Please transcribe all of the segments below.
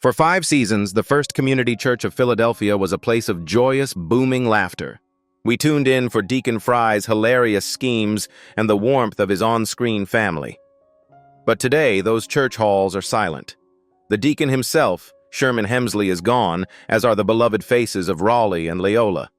For 5 seasons, the First Community Church of Philadelphia was a place of joyous, booming laughter. We tuned in for Deacon Frye's hilarious schemes and the warmth of his on-screen family. But today, those church halls are silent. The deacon himself, Sherman Hemsley, is gone, as are the beloved faces of Raleigh and Leola.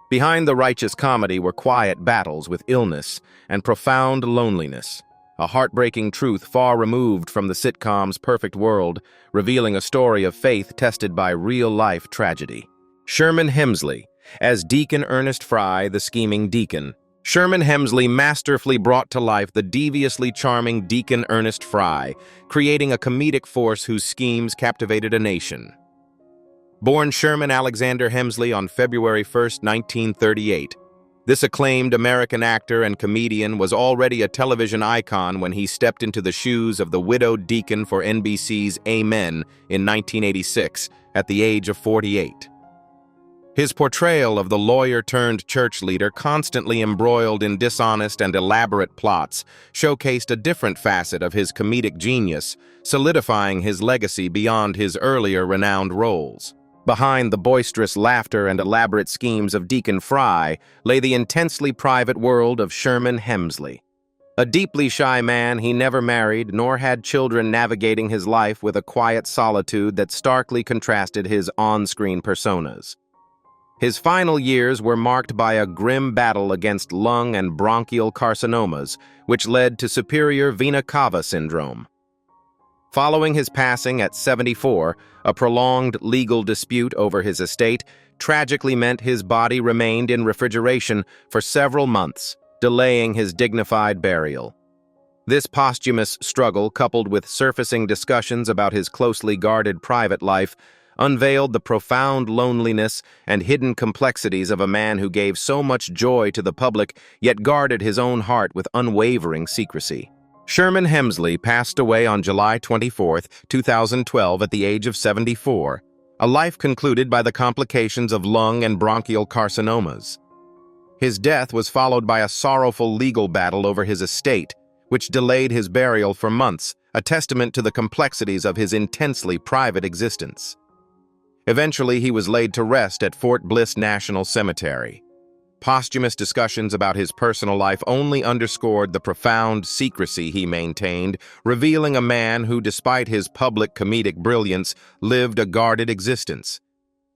Behind the righteous comedy were quiet battles with illness and profound loneliness, a heartbreaking truth far removed from the sitcom's perfect world, revealing a story of faith tested by real-life tragedy. Sherman Hemsley, as Deacon Ernest Frye, the scheming deacon. Sherman Hemsley masterfully brought to life the deviously charming Deacon Ernest Frye, creating a comedic force whose schemes captivated a nation. Born Sherman Alexander Hemsley on February 1, 1938, this acclaimed American actor and comedian was already a television icon when he stepped into the shoes of the widowed deacon for NBC's Amen in 1986, at the age of 48. His portrayal of the lawyer-turned-church leader, constantly embroiled in dishonest and elaborate plots, showcased a different facet of his comedic genius, solidifying his legacy beyond his earlier renowned roles. Behind the boisterous laughter and elaborate schemes of Deacon Frye lay the intensely private world of Sherman Hemsley. A deeply shy man, he never married nor had children, navigating his life with a quiet solitude that starkly contrasted his on-screen personas. His final years were marked by a grim battle against lung and bronchial carcinomas, which led to superior vena cava syndrome. Following his passing at 74, a prolonged legal dispute over his estate tragically meant his body remained in refrigeration for several months, delaying his dignified burial. This posthumous struggle, coupled with surfacing discussions about his closely guarded private life, unveiled the profound loneliness and hidden complexities of a man who gave so much joy to the public, yet guarded his own heart with unwavering secrecy. Sherman Hemsley passed away on July 24, 2012, at the age of 74, a life concluded by the complications of lung and bronchial carcinomas. His death was followed by a sorrowful legal battle over his estate, which delayed his burial for months, a testament to the complexities of his intensely private existence. Eventually, he was laid to rest at Fort Bliss National Cemetery. Posthumous discussions about his personal life only underscored the profound secrecy he maintained, revealing a man who, despite his public comedic brilliance, lived a guarded existence.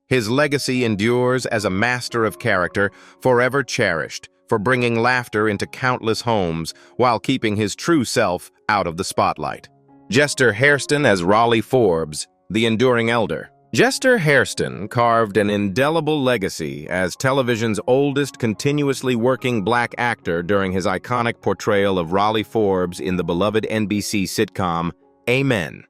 His legacy endures as a master of character, forever cherished, for bringing laughter into countless homes while keeping his true self out of the spotlight. Jester Hairston as Raleigh Forbes, the enduring elder. Jester Hairston carved an indelible legacy as television's oldest continuously working black actor during his iconic portrayal of Raleigh Forbes in the beloved NBC sitcom Amen.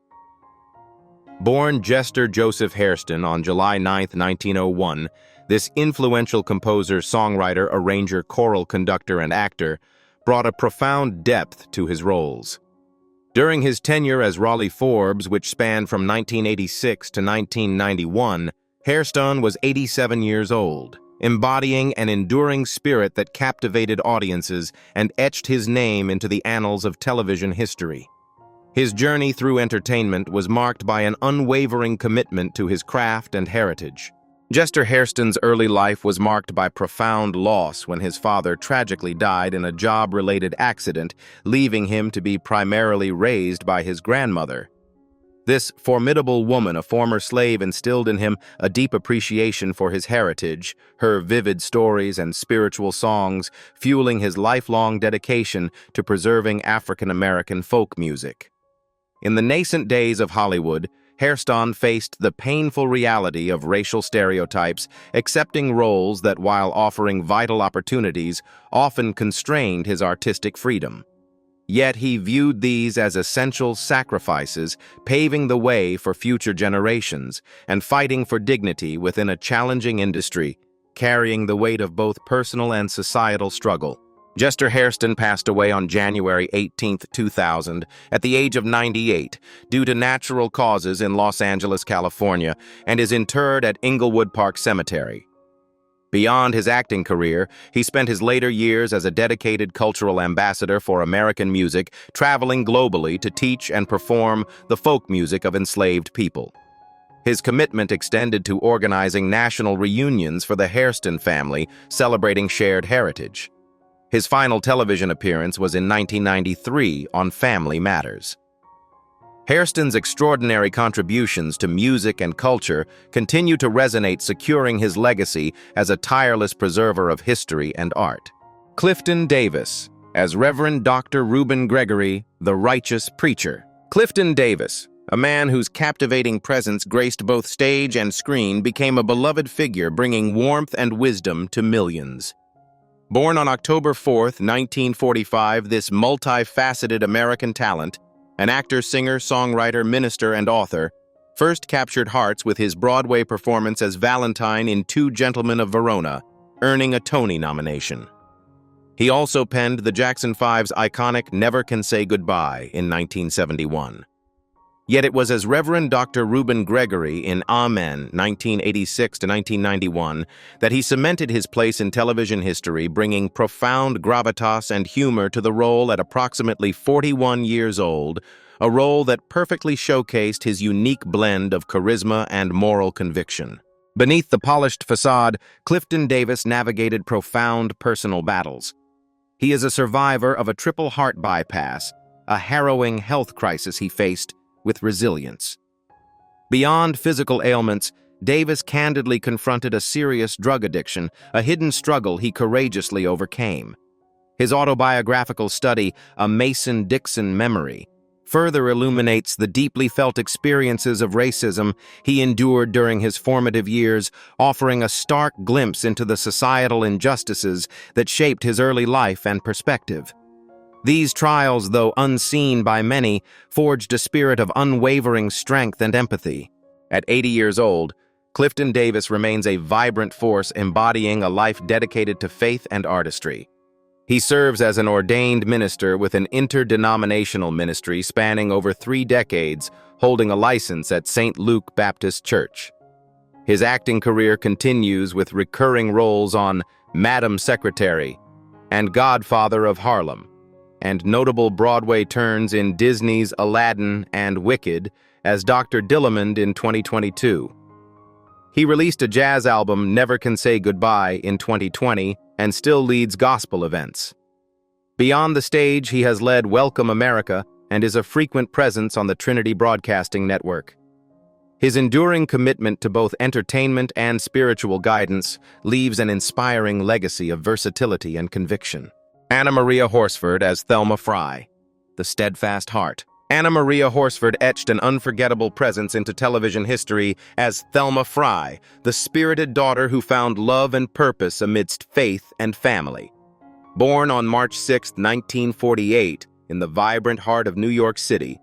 Born Jester Joseph Hairston on July 9, 1901, this influential composer, songwriter, arranger, choral conductor, and actor brought a profound depth to his roles. During his tenure as Raleigh Forbes, which spanned from 1986 to 1991, Hairston was 87 years old, embodying an enduring spirit that captivated audiences and etched his name into the annals of television history. His journey through entertainment was marked by an unwavering commitment to his craft and heritage. Jester Hairston's early life was marked by profound loss when his father tragically died in a job-related accident, leaving him to be primarily raised by his grandmother. This formidable woman, a former slave, instilled in him a deep appreciation for his heritage, her vivid stories and spiritual songs fueling his lifelong dedication to preserving African-American folk music. In the nascent days of Hollywood, Hairston faced the painful reality of racial stereotypes, accepting roles that, while offering vital opportunities, often constrained his artistic freedom. Yet he viewed these as essential sacrifices, paving the way for future generations and fighting for dignity within a challenging industry, carrying the weight of both personal and societal struggle. Jester Hairston passed away on January 18, 2000, at the age of 98, due to natural causes in Los Angeles, California, and is interred at Inglewood Park Cemetery. Beyond his acting career, he spent his later years as a dedicated cultural ambassador for American music, traveling globally to teach and perform the folk music of enslaved people. His commitment extended to organizing national reunions for the Hairston family, celebrating shared heritage. His final television appearance was in 1993 on Family Matters. Hairston's extraordinary contributions to music and culture continue to resonate, securing his legacy as a tireless preserver of history and art. Clifton Davis, as Reverend Dr. Reuben Gregory, the Righteous Preacher. Clifton Davis, a man whose captivating presence graced both stage and screen, became a beloved figure, bringing warmth and wisdom to millions. Born on October 4, 1945, this multifaceted American talent, an actor, singer, songwriter, minister, and author, first captured hearts with his Broadway performance as Valentine in Two Gentlemen of Verona, earning a Tony nomination. He also penned the Jackson 5's iconic Never Can Say Goodbye in 1971. Yet it was as Reverend Dr. Reuben Gregory in Amen, 1986 to 1991, that he cemented his place in television history, bringing profound gravitas and humor to the role at approximately 41 years old, a role that perfectly showcased his unique blend of charisma and moral conviction. Beneath the polished facade, Clifton Davis navigated profound personal battles. He is a survivor of a triple heart bypass, a harrowing health crisis he faced with resilience. Beyond physical ailments, Davis candidly confronted a serious drug addiction, a hidden struggle he courageously overcame. His autobiographical study, A Mason-Dixon Memory, further illuminates the deeply felt experiences of racism he endured during his formative years, offering a stark glimpse into the societal injustices that shaped his early life and perspective. These trials, though unseen by many, forged a spirit of unwavering strength and empathy. At 80 years old, Clifton Davis remains a vibrant force embodying a life dedicated to faith and artistry. He serves as an ordained minister with an interdenominational ministry spanning over 3 decades, holding a license at St. Luke Baptist Church. His acting career continues with recurring roles on Madam Secretary and Godfather of Harlem, and notable Broadway turns in Disney's Aladdin and Wicked as Dr. Dillamond in 2022. He released a jazz album, Never Can Say Goodbye, in 2020 and still leads gospel events. Beyond the stage, he has led Welcome America and is a frequent presence on the Trinity Broadcasting Network. His enduring commitment to both entertainment and spiritual guidance leaves an inspiring legacy of versatility and conviction. Anna Maria Horsford as Thelma Frye, the steadfast heart. Anna Maria Horsford etched an unforgettable presence into television history as Thelma Frye, the spirited daughter who found love and purpose amidst faith and family. Born on March 6, 1948, in the vibrant heart of New York City,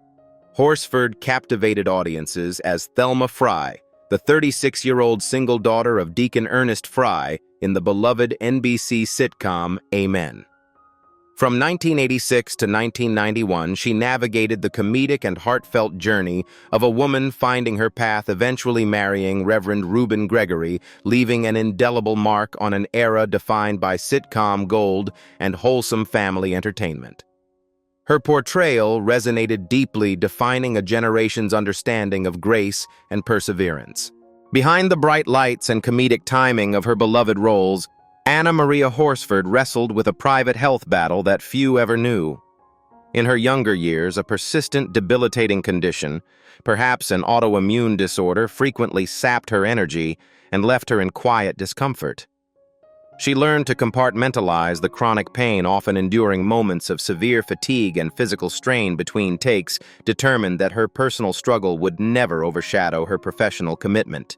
Horsford captivated audiences as Thelma Frye, the 36-year-old single daughter of Deacon Ernest Frye in the beloved NBC sitcom Amen. From 1986 to 1991, she navigated the comedic and heartfelt journey of a woman finding her path, eventually marrying Reverend Reuben Gregory, leaving an indelible mark on an era defined by sitcom gold and wholesome family entertainment. Her portrayal resonated deeply, defining a generation's understanding of grace and perseverance. Behind the bright lights and comedic timing of her beloved roles, Anna Maria Horsford wrestled with a private health battle that few ever knew. In her younger years, a persistent, debilitating condition, perhaps an autoimmune disorder, frequently sapped her energy and left her in quiet discomfort. She learned to compartmentalize the chronic pain, often enduring moments of severe fatigue and physical strain between takes, determined that her personal struggle would never overshadow her professional commitment.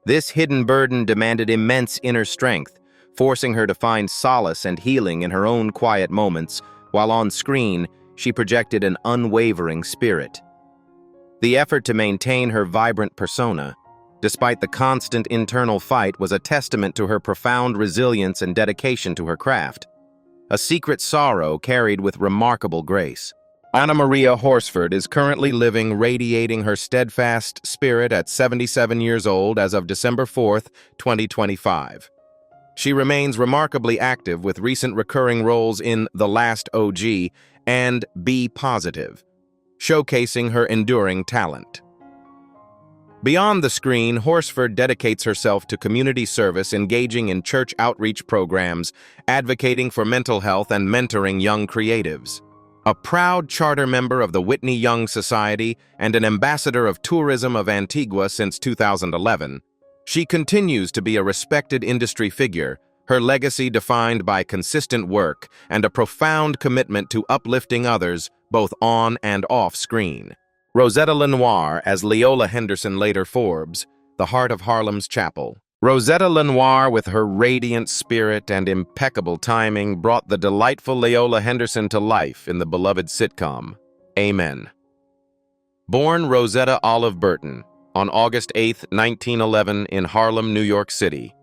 This hidden burden demanded immense inner strength, forcing her to find solace and healing in her own quiet moments, while on screen, she projected an unwavering spirit. The effort to maintain her vibrant persona, despite the constant internal fight, was a testament to her profound resilience and dedication to her craft, a secret sorrow carried with remarkable grace. Anna Maria Horsford is currently living, radiating her steadfast spirit at 77 years old as of December 4, 2025. She remains remarkably active with recent recurring roles in The Last OG and Be Positive, showcasing her enduring talent. Beyond the screen, Horsford dedicates herself to community service, engaging in church outreach programs, advocating for mental health, and mentoring young creatives. A proud charter member of the Whitney Young Society and an ambassador of tourism of Antigua since 2011, she continues to be a respected industry figure, her legacy defined by consistent work and a profound commitment to uplifting others, both on and off screen. Rosetta LeNoire as Leola Henderson, later Forbes, the heart of Harlem's chapel. Rosetta LeNoire, with her radiant spirit and impeccable timing, brought the delightful Leola Henderson to life in the beloved sitcom, Amen. Born Rosetta Olive Burton on August 8, 1911, in Harlem, New York City.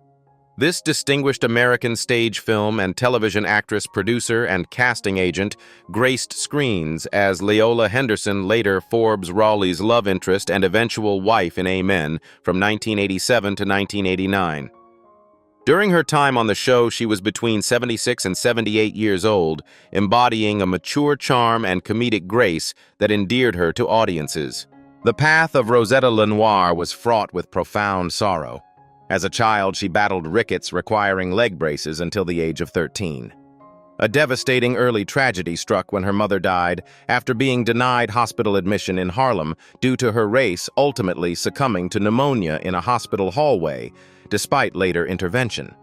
This distinguished American stage, film, and television actress, producer, and casting agent graced screens as Leola Henderson, later Forbes Raleigh's love interest and eventual wife in Amen, from 1987 to 1989. During her time on the show, she was between 76 and 78 years old, embodying a mature charm and comedic grace that endeared her to audiences. The path of Rosetta LeNoire was fraught with profound sorrow. As a child, she battled rickets, requiring leg braces until the age of 13. A devastating early tragedy struck when her mother died after being denied hospital admission in Harlem due to her race, ultimately succumbing to pneumonia in a hospital hallway, despite later intervention.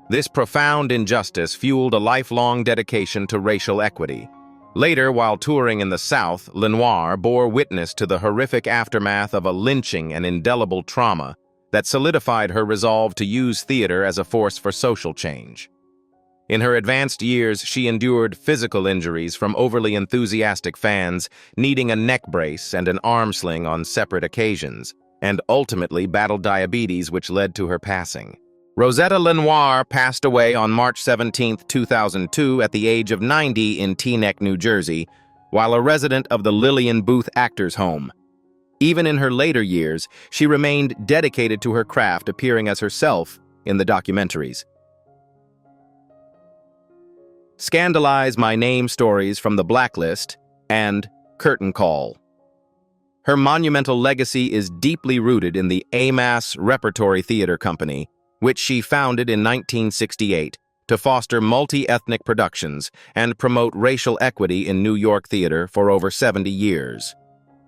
This profound injustice fueled a lifelong dedication to racial equity. Later, while touring in the South, LeNoire bore witness to the horrific aftermath of a lynching and indelible trauma that solidified her resolve to use theater as a force for social change. In her advanced years, she endured physical injuries from overly enthusiastic fans, needing a neck brace and an arm sling on separate occasions, and ultimately battled diabetes, which led to her passing. Rosetta LeNoire passed away on March 17, 2002, at the age of 90 in Teaneck, New Jersey, while a resident of the Lillian Booth Actors Home. Even in her later years, she remained dedicated to her craft, appearing as herself in the documentaries. Scandalize My Name stories from The Blacklist and Curtain Call. Her monumental legacy is deeply rooted in the AMAS Repertory Theater Company, which she founded in 1968 to foster multi-ethnic productions and promote racial equity in New York theater for over 70 years.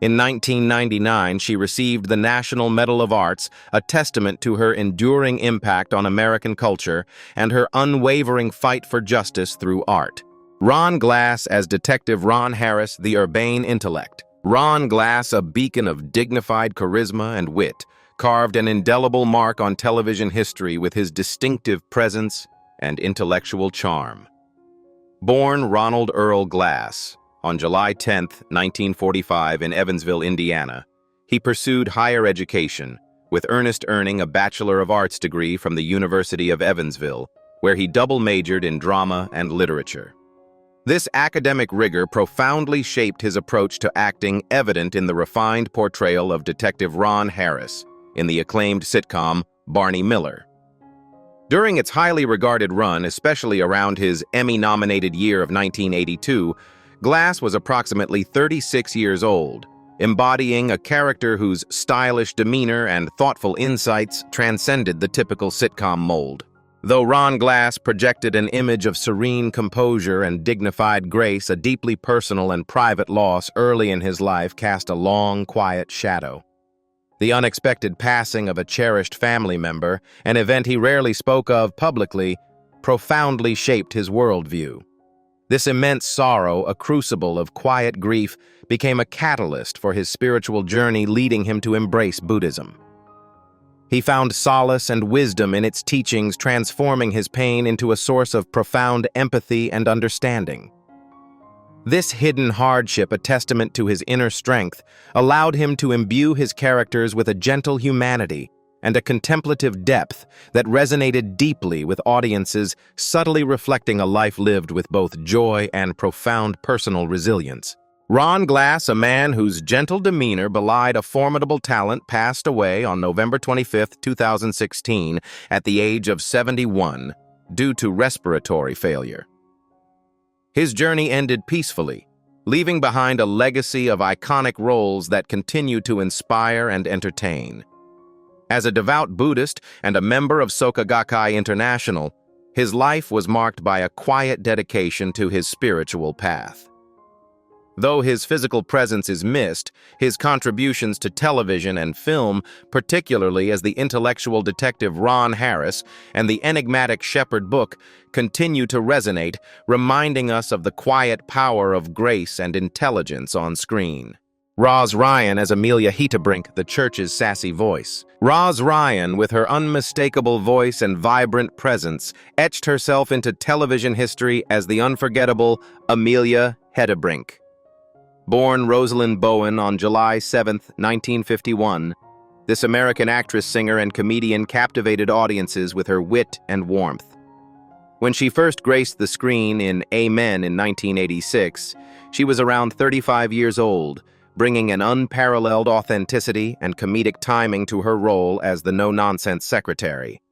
In 1999, she received the National Medal of Arts, a testament to her enduring impact on American culture and her unwavering fight for justice through art. Ron Glass as Detective Ron Harris, the urbane intellect. Ron Glass, a beacon of dignified charisma and wit, carved an indelible mark on television history with his distinctive presence and intellectual charm. Born Ronald Earl Glass on July 10, 1945, in Evansville, Indiana, he pursued higher education, with Ernest earning a Bachelor of Arts degree from the University of Evansville, where he double-majored in drama and literature. This academic rigor profoundly shaped his approach to acting, evident in the refined portrayal of Detective Ron Harris in the acclaimed sitcom Barney Miller. During its highly regarded run, especially around his Emmy-nominated year of 1982, Glass was approximately 36 years old, embodying a character whose stylish demeanor and thoughtful insights transcended the typical sitcom mold. Though Ron Glass projected an image of serene composure and dignified grace, a deeply personal and private loss early in his life cast a long, quiet shadow. The unexpected passing of a cherished family member, an event he rarely spoke of publicly, profoundly shaped his worldview. This immense sorrow, a crucible of quiet grief, became a catalyst for his spiritual journey, leading him to embrace Buddhism. He found solace and wisdom in its teachings, transforming his pain into a source of profound empathy and understanding. This hidden hardship, a testament to his inner strength, allowed him to imbue his characters with a gentle humanity and a contemplative depth that resonated deeply with audiences, subtly reflecting a life lived with both joy and profound personal resilience. Ron Glass, a man whose gentle demeanor belied a formidable talent, passed away on November 25, 2016, at the age of 71, due to respiratory failure. His journey ended peacefully, leaving behind a legacy of iconic roles that continue to inspire and entertain. As a devout Buddhist and a member of Soka Gakkai International, his life was marked by a quiet dedication to his spiritual path. Though his physical presence is missed, his contributions to television and film, particularly as the intellectual detective Ron Harris and the enigmatic Shepherd book, continue to resonate, reminding us of the quiet power of grace and intelligence on screen. Roz Ryan as Amelia Hetebrink, the church's sassy voice. Roz Ryan, with her unmistakable voice and vibrant presence, etched herself into television history as the unforgettable Amelia Hetebrink. Born Rosalind Bowen on July 7, 1951, this American actress, singer, and comedian captivated audiences with her wit and warmth. When she first graced the screen in Amen in 1986, she was around 35 years old, bringing an unparalleled authenticity and comedic timing to her role as the no-nonsense secretary.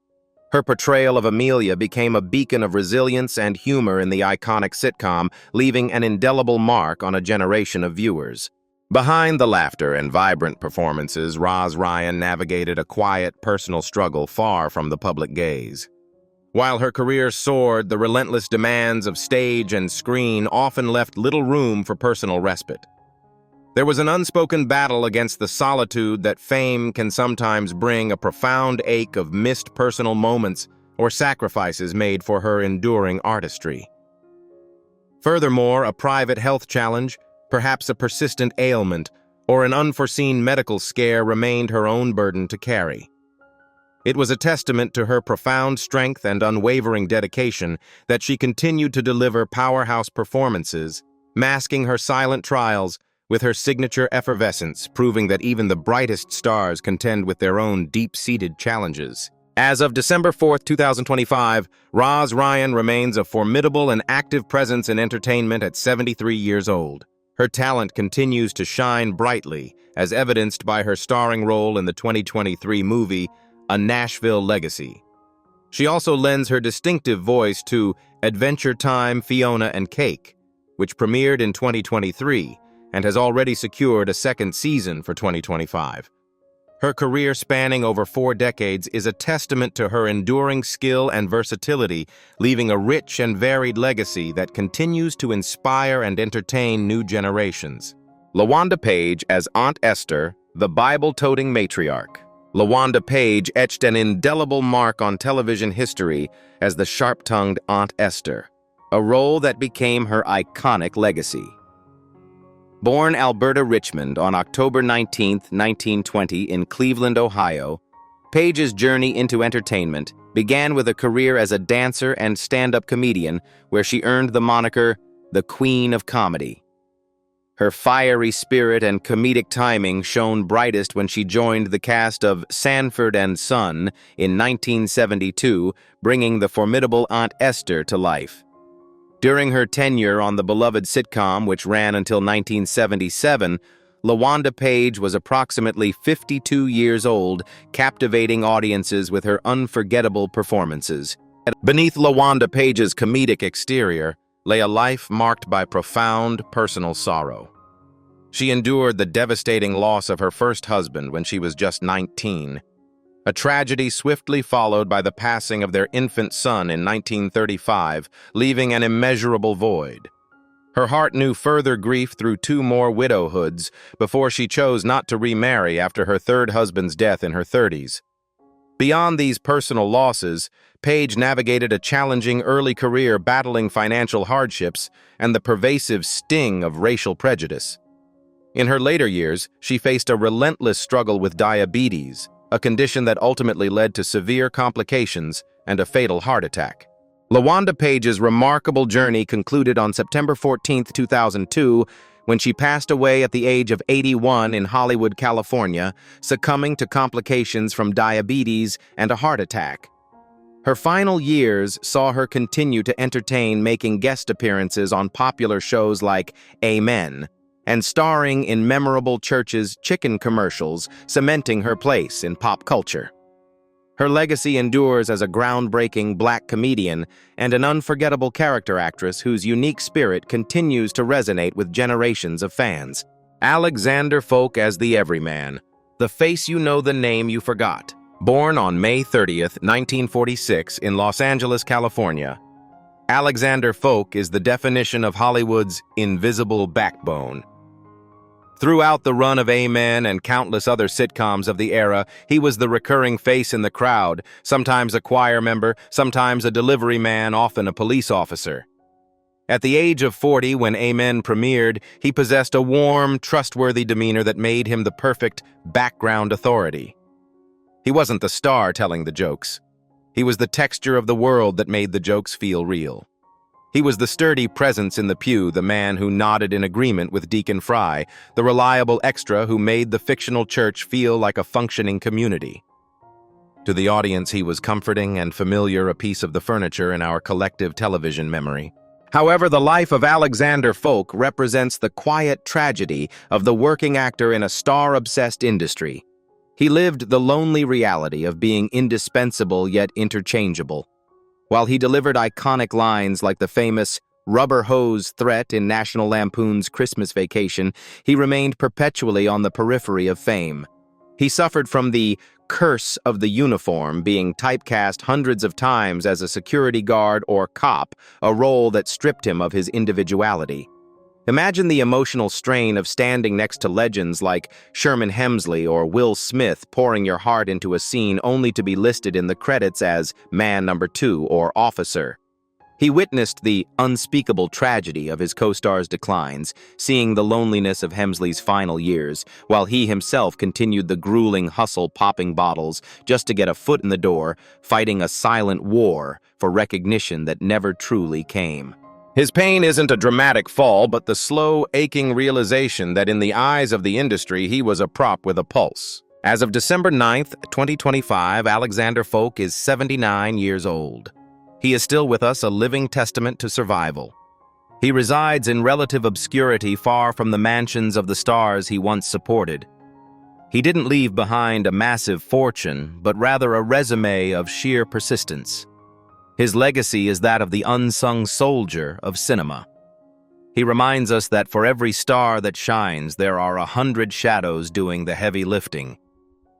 Her portrayal of Amelia became a beacon of resilience and humor in the iconic sitcom, leaving an indelible mark on a generation of viewers. Behind the laughter and vibrant performances, Roz Ryan navigated a quiet, personal struggle far from the public gaze. While her career soared, the relentless demands of stage and screen often left little room for personal respite. There was an unspoken battle against the solitude that fame can sometimes bring, a profound ache of missed personal moments or sacrifices made for her enduring artistry. Furthermore, a private health challenge, perhaps a persistent ailment, or an unforeseen medical scare remained her own burden to carry. It was a testament to her profound strength and unwavering dedication that she continued to deliver powerhouse performances, masking her silent trials with her signature effervescence, proving that even the brightest stars contend with their own deep-seated challenges. As of December 4, 2025, Roz Ryan remains a formidable and active presence in entertainment at 73 years old. Her talent continues to shine brightly, as evidenced by her starring role in the 2023 movie, A Nashville Legacy. She also lends her distinctive voice to Adventure Time, Fiona and Cake, which premiered in 2023, and has already secured a second season for 2025. Her career spanning over 4 decades is a testament to her enduring skill and versatility, leaving a rich and varied legacy that continues to inspire and entertain new generations. LaWanda Page as Aunt Esther, the Bible-toting matriarch. LaWanda Page etched an indelible mark on television history as the sharp-tongued Aunt Esther, a role that became her iconic legacy. Born Alberta Richmond on October 19, 1920 in Cleveland, Ohio, Page's journey into entertainment began with a career as a dancer and stand-up comedian where she earned the moniker the Queen of Comedy. Her fiery spirit and comedic timing shone brightest when she joined the cast of Sanford and Son in 1972, bringing the formidable Aunt Esther to life. During her tenure on the beloved sitcom, which ran until 1977, LaWanda Page was approximately 52 years old, captivating audiences with her unforgettable performances. Beneath LaWanda Page's comedic exterior lay a life marked by profound personal sorrow. She endured the devastating loss of her first husband when she was just 19. A tragedy swiftly followed by the passing of their infant son in 1935, leaving an immeasurable void. Her heart knew further grief through 2 more widowhoods before she chose not to remarry after her third husband's death in her 30s. Beyond these personal losses, Page navigated a challenging early career battling financial hardships and the pervasive sting of racial prejudice. In her later years, she faced a relentless struggle with diabetes, a condition that ultimately led to severe complications and a fatal heart attack. LaWanda Page's remarkable journey concluded on September 14, 2002, when she passed away at the age of 81 in Hollywood, California, succumbing to complications from diabetes and a heart attack. Her final years saw her continue to entertain, making guest appearances on popular shows like Amen, and starring in memorable Church's chicken commercials, cementing her place in pop culture. Her legacy endures as a groundbreaking black comedian and an unforgettable character actress whose unique spirit continues to resonate with generations of fans. Alexander Folk as the Everyman, the face you know, the name you forgot. Born on May 30th, 1946 in Los Angeles, California, Alexander Folk is the definition of Hollywood's invisible backbone. Throughout the run of Amen and countless other sitcoms of the era, he was the recurring face in the crowd, sometimes a choir member, sometimes a delivery man, often a police officer. At the age of 40, when Amen premiered, he possessed a warm, trustworthy demeanor that made him the perfect background authority. He wasn't the star telling the jokes. He was the texture of the world that made the jokes feel real. He was the sturdy presence in the pew, the man who nodded in agreement with Deacon Frye, the reliable extra who made the fictional church feel like a functioning community. To the audience, he was comforting and familiar, a piece of the furniture in our collective television memory. However, the life of Alexander Folk represents the quiet tragedy of the working actor in a star-obsessed industry. He lived the lonely reality of being indispensable yet interchangeable. While he delivered iconic lines like the famous rubber hose threat in National Lampoon's Christmas Vacation, he remained perpetually on the periphery of fame. He suffered from the curse of the uniform, being typecast hundreds of times as a security guard or cop, a role that stripped him of his individuality. Imagine the emotional strain of standing next to legends like Sherman Hemsley or Will Smith, pouring your heart into a scene only to be listed in the credits as man number 2 or officer. He witnessed the unspeakable tragedy of his co-star's declines, seeing the loneliness of Hemsley's final years, while he himself continued the grueling hustle, popping bottles just to get a foot in the door, fighting a silent war for recognition that never truly came. His pain isn't a dramatic fall, but the slow, aching realization that in the eyes of the industry, he was a prop with a pulse. As of December 9th, 2025, Alexander Folk is 79 years old. He is still with us, a living testament to survival. He resides in relative obscurity, far from the mansions of the stars he once supported. He didn't leave behind a massive fortune, but rather a resume of sheer persistence. His legacy is that of the unsung soldier of cinema. He reminds us that for every star that shines, there are 100 shadows doing the heavy lifting.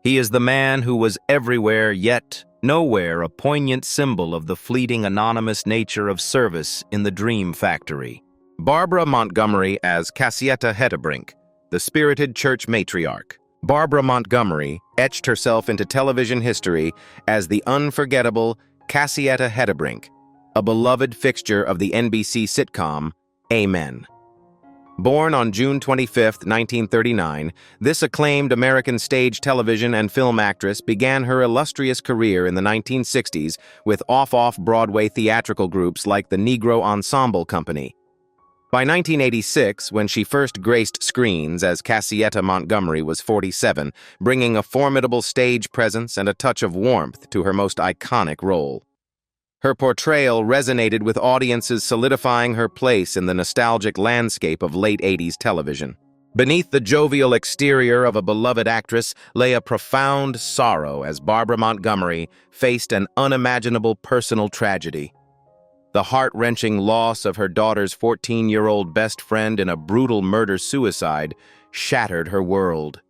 He is the man who was everywhere, yet nowhere, a poignant symbol of the fleeting, anonymous nature of service in the dream factory. Barbara Montgomery as Cassietta Hetebrink, the spirited church matriarch. Barbara Montgomery etched herself into television history as the unforgettable Cassietta Hetebrink, a beloved fixture of the NBC sitcom Amen. Born on June 25, 1939, this acclaimed American stage, television, and film actress began her illustrious career in the 1960s with off-Broadway theatrical groups like the Negro Ensemble Company. By 1986, when she first graced screens as Cassietta Montgomery was 47, bringing a formidable stage presence and a touch of warmth to her most iconic role. Her portrayal resonated with audiences, solidifying her place in the nostalgic landscape of late 80s television. Beneath the jovial exterior of a beloved actress lay a profound sorrow as Barbara Montgomery faced an unimaginable personal tragedy. The heart-wrenching loss of her daughter's 14-year-old best friend in a brutal murder-suicide shattered her world.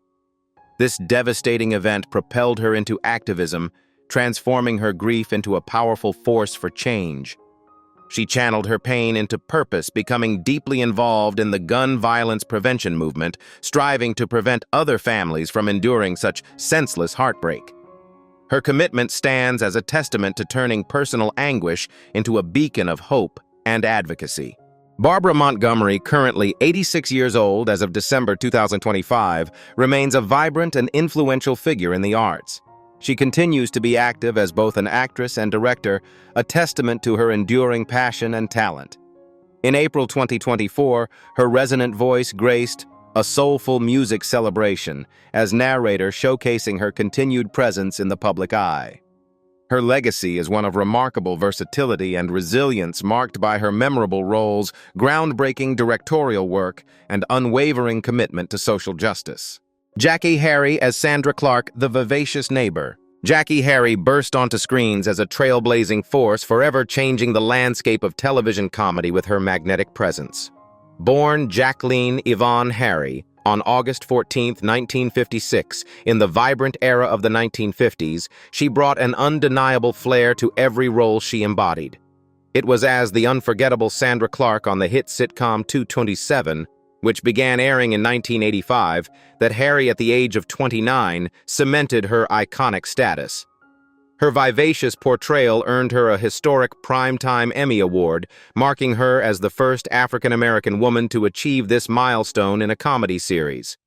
This devastating event propelled her into activism, transforming her grief into a powerful force for change. She channeled her pain into purpose, becoming deeply involved in the gun violence prevention movement, striving to prevent other families from enduring such senseless heartbreak. Her commitment stands as a testament to turning personal anguish into a beacon of hope and advocacy. Barbara Montgomery, currently 86 years old as of December 2025, remains a vibrant and influential figure in the arts. She continues to be active as both an actress and director, a testament to her enduring passion and talent. In April 2024, her resonant voice graced a soulful music celebration as narrator, showcasing her continued presence in the public eye. Her legacy is one of remarkable versatility and resilience, marked by her memorable roles, groundbreaking directorial work, and unwavering commitment to social justice. Jackée Harry as Sandra Clark, the vivacious neighbor. Jackée Harry burst onto screens as a trailblazing force, forever changing the landscape of television comedy with her magnetic presence. Born Jacqueline Yvonne Harry on August 14, 1956, in the vibrant era of the 1950s, she brought an undeniable flair to every role she embodied. It was as the unforgettable Sandra Clark on the hit sitcom 227, which began airing in 1985, that Harry, at the age of 29, cemented her iconic status. Her vivacious portrayal earned her a historic Primetime Emmy Award, marking her as the first African-American woman to achieve this milestone in a comedy series.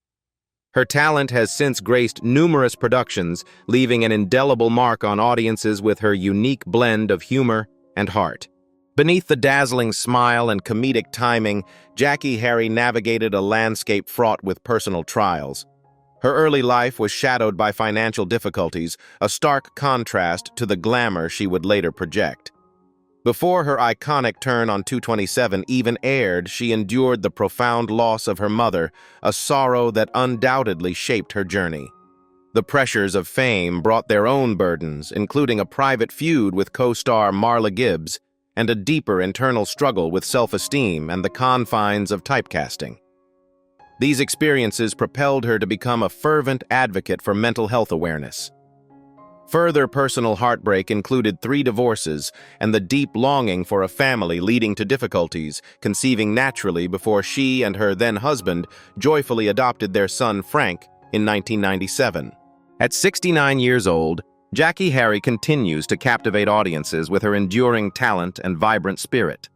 Her talent has since graced numerous productions, leaving an indelible mark on audiences with her unique blend of humor and heart. Beneath the dazzling smile and comedic timing, Jackée Harry navigated a landscape fraught with personal trials. Her early life was shadowed by financial difficulties, a stark contrast to the glamour she would later project. Before her iconic turn on 227 even aired, she endured the profound loss of her mother, a sorrow that undoubtedly shaped her journey. The pressures of fame brought their own burdens, including a private feud with co-star Marla Gibbs, and a deeper internal struggle with self-esteem and the confines of typecasting. These experiences propelled her to become a fervent advocate for mental health awareness. Further personal heartbreak included 3 divorces and the deep longing for a family, leading to difficulties conceiving naturally before she and her then-husband joyfully adopted their son Frank in 1997. At 69 years old, Jackée Harry continues to captivate audiences with her enduring talent and vibrant spirit.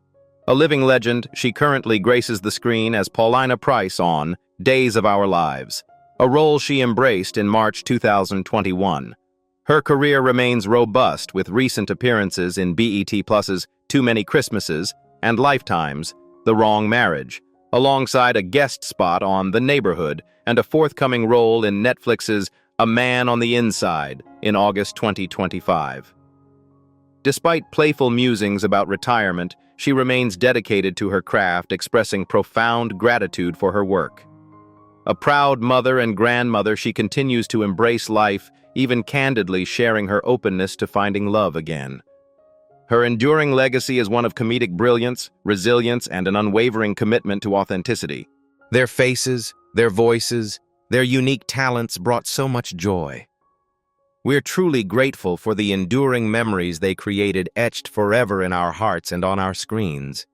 A living legend, she currently graces the screen as Paulina Price on Days of Our Lives, a role she embraced in March 2021. Her career remains robust, with recent appearances in BET+'s Too Many Christmases and Lifetime's The Wrong Marriage, alongside a guest spot on The Neighborhood and a forthcoming role in Netflix's A Man on the Inside in August 2025. Despite playful musings about retirement, she remains dedicated to her craft, expressing profound gratitude for her work. A proud mother and grandmother, she continues to embrace life, even candidly sharing her openness to finding love again. Her enduring legacy is one of comedic brilliance, resilience, and an unwavering commitment to authenticity. Their faces, their voices, their unique talents brought so much joy. We're truly grateful for the enduring memories they created, etched forever in our hearts and on our screens.